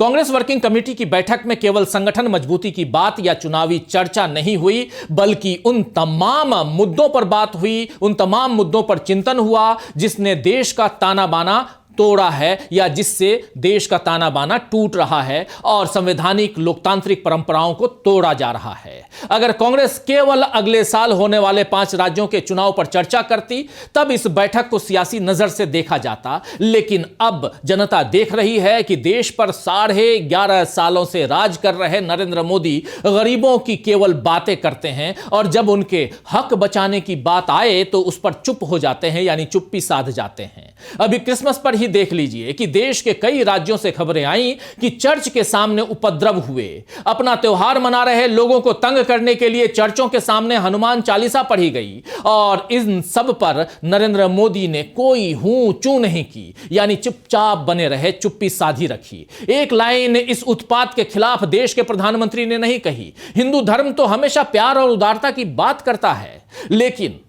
Congress working committee की बैठक में केवल संगठन मजबूती की बात या चुनावी चर्चा नहीं हुई, बल्कि उन तमाम मुद्दों पर बात हुई, उन तमाम मुद्दों पर चिंतन हुआ जिसने देश का ताना बाना तोड़ा है या जिससे देश का ताना बाना टूट रहा है और संवैधानिक लोकतांत्रिक परंपराओं को तोड़ा जा रहा है। अगर कांग्रेस केवल अगले साल होने वाले 5 राज्यों के चुनाव पर चर्चा करती तब इस बैठक को सियासी नजर से देखा जाता, लेकिन अब जनता देख रही है कि देश पर 11.5 सालों से राज कर रहे नरेंद्र मोदी गरीबों की केवल बातें करते हैं और जब उनके हक बचाने की बात आए तो उस पर चुप हो जाते हैं, यानी चुप्पी साध जाते हैं। अभी क्रिसमस पर ही देख लीजिए कि देश के कई राज्यों से खबरें आई कि चर्च के सामने उपद्रव हुए। अपना त्योहार मना रहे लोगों को तंग करने के लिए चर्चों के सामने हनुमान चालीसा पढ़ी गई और इन सब पर नरेंद्र मोदी ने कोई हूं चू नहीं की, यानी चुपचाप बने रहे, चुप्पी साधी रखी। एक लाइन इस उत्पात के खिलाफ देश के प्रधानमंत्री ने नहीं कही। हिंदू धर्म तो हमेशा प्यार और उदारता की बात करता है, लेकिन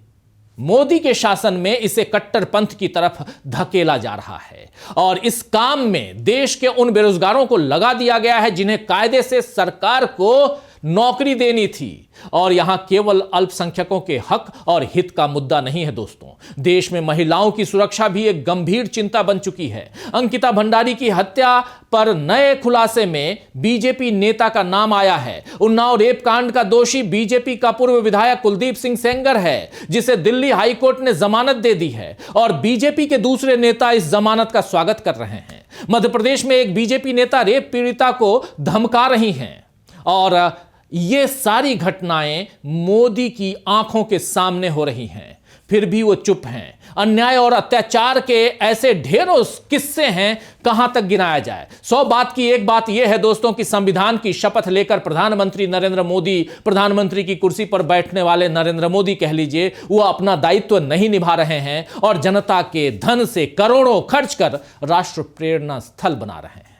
मोदी के शासन में इसे कट्टरपंथ की तरफ धकेला जा रहा है और इस काम में देश के उन बेरोजगारों को लगा दिया गया है जिन्हें कायदे से सरकार को नौकरी देनी थी। और यहां केवल अल्पसंख्यकों के हक और हित का मुद्दा नहीं है दोस्तों, देश में महिलाओं की सुरक्षा भी एक गंभीर चिंता बन चुकी है। अंकिता भंडारी की हत्या पर नए खुलासे में बीजेपी नेता का नाम आया है। उन्नाव रेप कांड का दोषी बीजेपी का पूर्व विधायक कुलदीप सिंह सेंगर है, जिसे दिल्ली हाईकोर्ट ने जमानत दे दी है और बीजेपी के दूसरे नेता इस जमानत का स्वागत कर रहे हैं। मध्य प्रदेश में एक बीजेपी नेता रेप पीड़िता को धमका रही हैं और ये सारी घटनाएं मोदी की आंखों के सामने हो रही हैं, फिर भी वो चुप हैं। अन्याय और अत्याचार के ऐसे ढेरों किस्से हैं, कहां तक गिनाया जाए। 100 बात की एक बात यह है दोस्तों कि संविधान की शपथ लेकर प्रधानमंत्री नरेंद्र मोदी, प्रधानमंत्री की कुर्सी पर बैठने वाले नरेंद्र मोदी कह लीजिए, वो अपना दायित्व नहीं निभा रहे हैं और जनता के धन से करोड़ों खर्च कर राष्ट्र प्रेरणा स्थल बना रहे हैं।